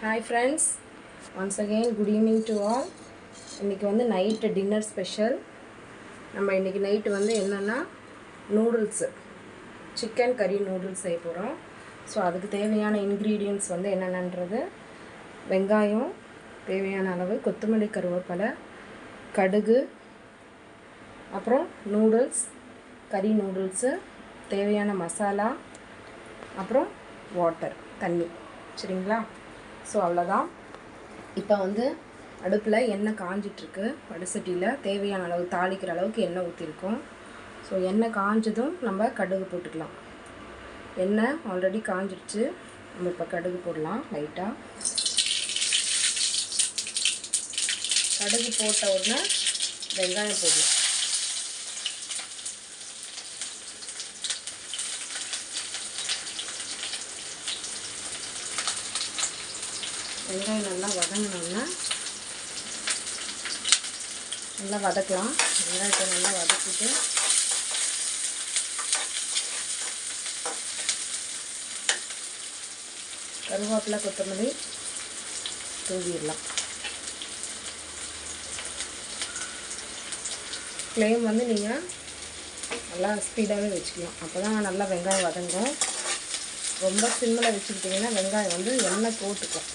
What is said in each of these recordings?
Hi friends, once again good evening to all. இன்னைக்கு வந்து night dinner special. நம்ம இன்னைக்கு நைட் வந்து என்னன்னா நூடுல்ஸ், சிக்கன் கறி நூடுல்ஸ் செய்ய போகிறோம். ஸோ அதுக்கு தேவையான இன்க்ரீடியன்ட்ஸ் வந்து என்னென்னன்றது, வெங்காயம் தேவையான அளவு, கொத்தமல்லி கருவேப்பிலை, கடுகு, அப்புறம் நூடுல்ஸ், கறி நூடுல்ஸு, தேவையான மசாலா, அப்புறம் வாட்டர், தண்ணி. சரிங்களா? ஸோ அவ்வளோதான். இப்போ வந்து அடுப்பில் எண்ணெய் காஞ்சிட்ருக்கு. வடசட்டியில் தேவையான அளவு தாளிக்கிற அளவுக்கு எண்ணெய் ஊற்றிருக்கோம். ஸோ எண்ணெய் காஞ்சதும் நம்ம கடுகு போட்டுக்கலாம். எண்ணெய் ஆல்ரெடி காஞ்சிடுச்சு. நம்ம இப்போ கடுகு போடலாம். லைட்டாக கடுகு போட்ட உடனே வெங்காயம் போடலாம். வெங்காயம் நல்லா வதங்கினோன்னா நல்லா வதக்கலாம். வெங்காயத்தை நல்லா வதக்கிட்டு கருவேப்பிலை கொத்தமல்லி தூவிடலாம். ஃப்ளேம் வந்து நீங்கள் நல்லா ஸ்பீடாகவே வச்சுக்கலாம். அப்போ தான் நல்லா வெங்காயம் வதங்கும். ரொம்ப சிம்மில் வச்சுக்கிட்டிங்கன்னா வெங்காயம் வந்து எண்ணெய் போட்டுக்கும்.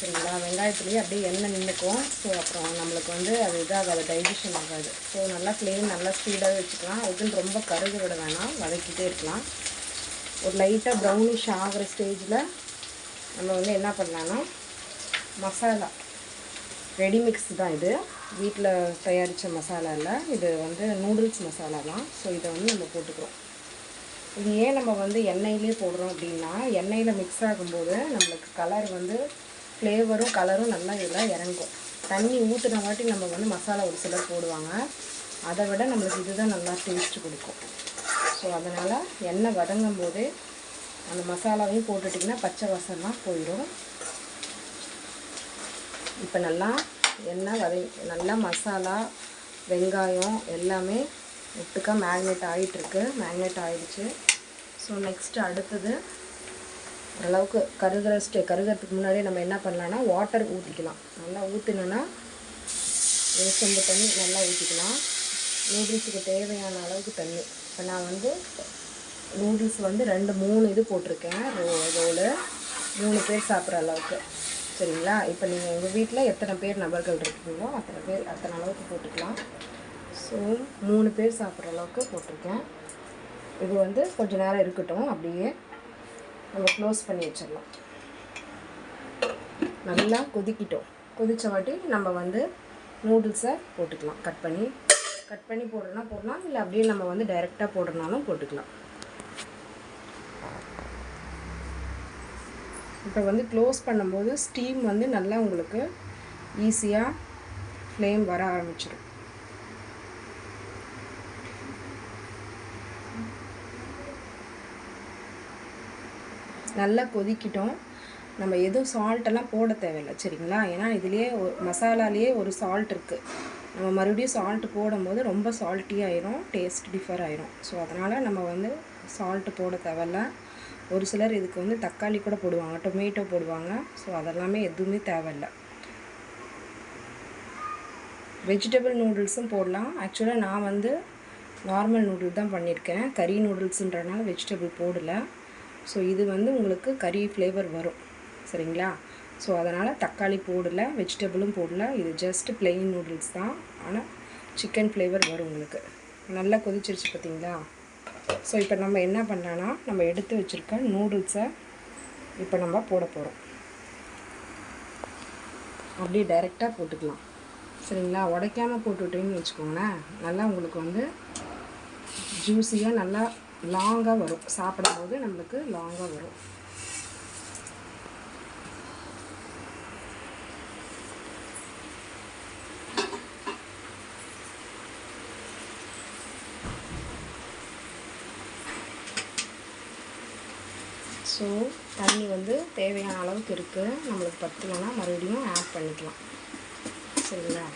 சரிங்களா? வெங்காயத்துலேயே அப்படியே எண்ணெய் நின்றுக்கும். ஸோ அப்புறம் நம்மளுக்கு வந்து அது இதாகாது, டைஜஷன் ஆகாது. ஸோ நல்லா ஃப்ளேம் நல்லா ஸ்பீடாகவே வச்சுக்கலாம். அதுக்குன்னு ரொம்ப கருகு விட வேணாம், வதக்கிட்டே இருக்கலாம். ஒரு லைட்டாக ப்ரௌனிஷ் ஆகிற ஸ்டேஜில் நம்ம வந்து என்ன பண்ணலான்னா, மசாலா ரெடிமிக்ஸ் தான் இது, வீட்டில் தயாரித்த மசாலா இல்லை, இது வந்து நூடுல்ஸ் மசாலா தான். ஸோ இதை வந்து நம்ம போட்டுக்கிறோம். இது ஏன் நம்ம வந்து எண்ணெயிலே போடுறோம் அப்படின்னா, எண்ணெயில் மிக்ஸ் ஆகும்போது நம்மளுக்கு கலர் வந்து ஃப்ளேவரும் கலரும் நல்லா இதில் இறங்கும். தண்ணி ஊற்றுன வாட்டி நம்ம வந்து மசாலா ஒரு சிலர் போடுவாங்க, அதை விட நம்மளுக்கு இதுதான் நல்லா டேஸ்ட்டு கொடுக்கும். ஸோ அதனால் எண்ணெய் வதங்கும் போதே அந்த மசாலாவையும் போட்டுட்டிங்கன்னா பச்சை வாசம்லாம் போயிடும். இப்போ நல்லா எண்ணெய் நல்லா மசாலா வெங்காயம் எல்லாமே ஒட்டுக்கா மேக்னேட் ஆகிட்டுருக்கு. மேக்னேட் ஆகிடுச்சு. ஸோ நெக்ஸ்ட்டு அடுத்தது ஓரளவுக்கு கருகிறதுக்கு முன்னாடியே நம்ம என்ன பண்ணலான்னா வாட்டர் ஊற்றிக்கலாம். நல்லா ஊற்றினோன்னா ஒரு சொம்பு தண்ணி நல்லா ஊற்றிக்கலாம். நூடுல்ஸுக்கு தேவையான அளவுக்கு தண்ணி. இப்போ நான் வந்து நூடுல்ஸ் வந்து 2-3 இது போட்டிருக்கேன், ரோலு 3 பேர் சாப்பிட்ற அளவுக்கு. சரிங்களா? இப்போ நீங்கள் உங்கள் வீட்டில் எத்தனை பேர் நபர்கள் இருக்கீங்களோ அத்தனை அளவுக்கு போட்டுக்கலாம். ஸோ 3 பேர் சாப்பிட்ற அளவுக்கு போட்டிருக்கேன். இது வந்து கொஞ்சம் நேரம் இருக்கட்டும். அப்படியே நம்ம க்ளோஸ் பண்ணி வச்சிடலாம். நல்லா கொதிக்கிட்டோம். கொதித்த வாட்டி நம்ம வந்து நூடுல்ஸை போட்டுக்கலாம். கட் பண்ணி போடுறோன்னா போடலாம், இல்லை அப்படியே நம்ம வந்து டைரெக்டாக போடுறனாலும் போட்டுக்கலாம். இப்போ வந்து க்ளோஸ் பண்ணும்போது ஸ்டீம் வந்து நல்லா உங்களுக்கு ஈஸியாக ஃப்ளேம் வர ஆரம்பிச்சிடும். நல்லா கொதிக்கிட்டோம். நம்ம எதுவும் சால்ட்டெல்லாம் போட தேவையில்லை. சரிங்களா? ஏன்னா இதுலேயே மசாலாலேயே ஒரு சால்ட் இருக்குது. நம்ம மறுபடியும் சால்ட்டு போடும்போது ரொம்ப சால்ட்டியாக ஆயிரும், டேஸ்ட் டிஃபர் ஆயிரும். ஸோ அதனால் நம்ம வந்து சால்ட்டு போட தேவையில்ல. ஒரு சிலர் இதுக்கு வந்து தக்காளி கூட போடுவாங்க, டொமேட்டோ போடுவாங்க. ஸோ அதெல்லாமே எதுவுமே தேவையில்லை. வெஜிடபிள் நூடுல்ஸும் போடலாம். ஆக்சுவலாக நான் வந்து நார்மல் நூடுல்ஸ் தான் பண்ணியிருக்கேன். கறி நூடுல்ஸுன்றனால வெஜிடபிள் போடலை. ஸோ இது வந்து உங்களுக்கு கறி ஃப்ளேவர் வரும். சரிங்களா? ஸோ அதனால் தக்காளி போடலை, வெஜிடபிளும் போடலை. இது ஜஸ்ட் பிளெயின் நூடுல்ஸ் தான், ஆனால் சிக்கன் ஃப்ளேவர் வரும் உங்களுக்கு. நல்லா கொதிச்சிருச்சு பார்த்தீங்களா? ஸோ இப்போ நம்ம என்ன பண்ணலான்னா, நம்ம எடுத்து வச்சுருக்க நூடுல்ஸை இப்போ நம்ம போட போகிறோம். அப்படியே டைரெக்டாக போட்டுக்கலாம். சரிங்களா? உடைக்காமல் போட்டுவிட்டீங்கன்னு வச்சுக்கோங்களேன், நல்லா உங்களுக்கு வந்து ஜூஸியாக நல்லா லாங்காக வரும். சாப்பிடும்போது நம்மளுக்கு லாங்காக வரும். ஸோ தண்ணி வந்து தேவையான அளவுக்கு இருக்குது. நம்மளுக்கு பத்தலைன்னா மறுபடியும் ஆட் பண்ணிக்கலாம். சரிங்களா?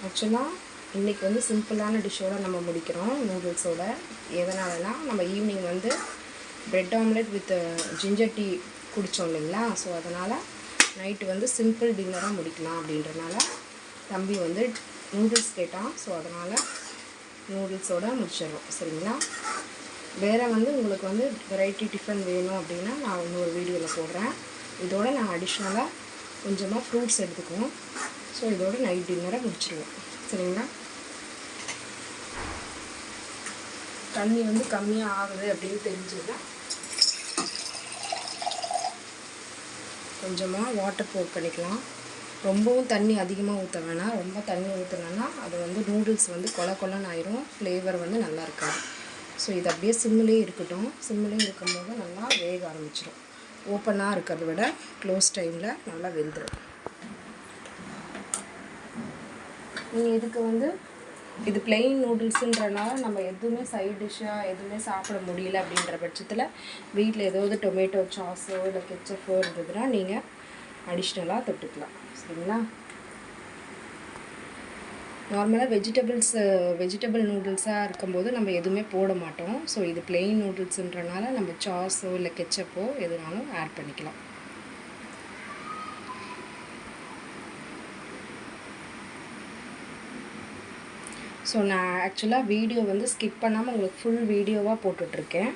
ஆக்சுவலாக இன்றைக்கி வந்து சிம்பிளான டிஷ்ஷோடு நம்ம முடிக்கிறோம் நூடுல்ஸோட. எதனாலனா நம்ம ஈவினிங் வந்து bread omelette with ginger tea குடித்தோம் இல்லைங்களா. ஸோ அதனால் நைட்டு வந்து சிம்பிள் டின்னராக முடிக்கலாம் அப்படின்றனால தம்பி வந்து நூடுல்ஸ் கேட்டான். ஸோ அதனால் நூடுல்ஸோடு முடிச்சிடுறோம் சரிங்களா. வேறு வந்து உங்களுக்கு வந்து வெரைட்டி டிஃபன் வேணும் அப்படின்னா நான் இன்னொரு வீடியோவில் போடுறேன். இதோட நான் அடிஷ்னலாக கொஞ்சமாக ஃப்ரூட்ஸ் எடுத்துக்குவோம். ஸோ இதோட நைட் டின்னரை முடிச்சிடுவோம் சரிங்களா. தண்ணி வந்து கம்மியாக ஆகுது அப்படின்னு தெரிஞ்சதுன்னா கொஞ்சமாக வாட்டர் போட் பண்ணிக்கலாம். ரொம்பவும் தண்ணி அதிகமாக ஊற்ற வேணாம். ரொம்ப தண்ணி ஊற்றினோன்னா அது வந்து நூடுல்ஸ் வந்து கொல கொலன்னு ஆயிரும், ஃப்ளேவர் வந்து நல்லா இருக்காது. ஸோ இது அப்படியே சிம்மிலே இருக்கட்டும். சிம்மிலே இருக்கும்போது நல்லா வேக ஆரம்பிச்சிடும். ஓப்பனாக இருக்கிறத விட க்ளோஸ் டைமில் நல்லா வெந்துடும். நீங்கள் இதுக்கு வந்து இது பிளெயின் நூடுல்ஸுன்றனால நம்ம எதுவுமே சைட் டிஷ்ஷாக எதுவுமே சாப்பிட முடியல அப்படின்ற பட்சத்தில் வீட்டில் ஏதாவது டொமேட்டோ சாஸோ இல்லை கெச்சப்போ இருந்ததுன்னா நீங்கள் அடிஷ்னலாக தொட்டுக்கலாம் சரிங்களா. நார்மலாக வெஜிடபிள் நூடுல்ஸாக இருக்கும்போது நம்ம எதுவுமே போட மாட்டோம். ஸோ இது பிளெயின் நூடுல்ஸுன்றனால நம்ம சாஸோ இல்லை கெச்சப்போ எதுனாலும் ஆட் பண்ணிக்கலாம். ஸோ நான் ஆக்சுவலாக வீடியோ வந்து ஸ்கிப் பண்ணாமல் உங்களுக்கு ஃபுல் வீடியோவாக போட்டுட்ருக்கேன்.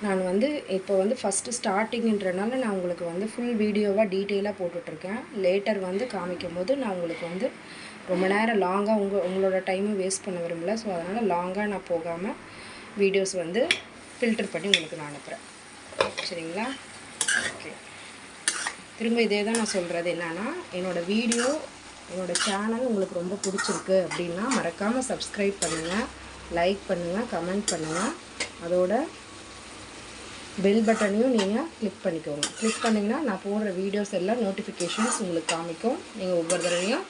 நான் வந்து இப்போ வந்து ஃபஸ்ட்டு ஸ்டார்டிங்ன்றனால நான் உங்களுக்கு வந்து ஃபுல் வீடியோவாக டீட்டெயிலாக போட்டுட்ருக்கேன். லேட்டர் வந்து காமிக்கும் போது நான் உங்களுக்கு வந்து ரொம்ப நேரம் லாங்காக உங்களோட டைமை வேஸ்ட் பண்ண விரும்பல. ஸோ அதனால் லாங்காக நான் போகாமல் வீடியோஸ் வந்து ஃபில்டர் பண்ணி உங்களுக்கு நான் அனுப்புகிறேன் சரிங்களா. ஓகே, திரும்ப இதே தான் நான் சொல்கிறது என்னென்னா, என்னோடய சேனல் உங்களுக்கு ரொம்ப பிடிச்சிருக்கு அப்படின்னா மறக்காமல் சப்ஸ்கிரைப் பண்ணுங்கள், லைக் பண்ணுங்கள், கமெண்ட் பண்ணுங்கள். அதோட பெல் பட்டனையும் நீங்கள் கிளிக் பண்ணிக்கோங்க. கிளிக் பண்ணிங்கன்னா நான் போடுற வீடியோஸ் எல்லாம் நோட்டிஃபிகேஷன்ஸ் உங்களுக்கு காமிக்கும். நீங்கள் ஒவ்வொரு தடவையும்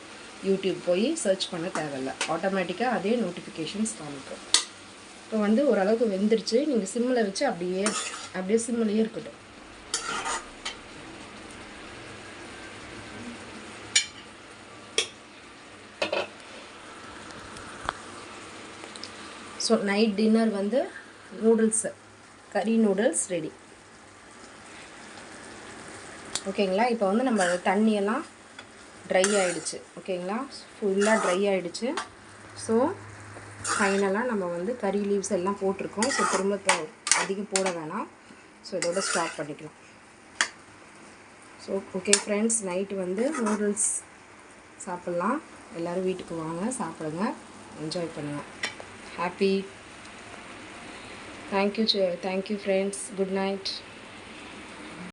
யூடியூப் போய் சர்ச் பண்ண தேவையில்லை, ஆட்டோமேட்டிக்காக அதே நோட்டிஃபிகேஷன்ஸ் காமிக்கும். இப்போ வந்து ஓரளவுக்கு வெந்துருச்சு. நீங்கள் சிம்மில் வச்சு அப்படியே சிம்மிலேயே இருக்கட்டும். ஸோ நைட் டின்னர் வந்து கறி நூடுல்ஸ் ரெடி ஓகேங்களா. இப்போ வந்து நம்ம தண்ணியெல்லாம் ட்ரை ஆகிடுச்சு ஓகேங்களா, ஃபுல்லாக ட்ரை ஆகிடுச்சு. ஸோ ஃபைனலாக நம்ம வந்து கறி லீவ்ஸ் எல்லாம் போட்டிருக்கோம். ஸோ திரும்ப அதிகம் போட வேணாம். ஸோ இதோட ஸ்டாப் பண்ணிக்கலாம். ஸோ ஓகே ஃப்ரெண்ட்ஸ், நைட்டு வந்து நூடுல்ஸ் சாப்பிட்லாம். எல்லோரும் வீட்டுக்கு வாங்க, சாப்பிடுங்க, என்ஜாய் பண்ணுங்கள். Happy. Thank you friends. Good night.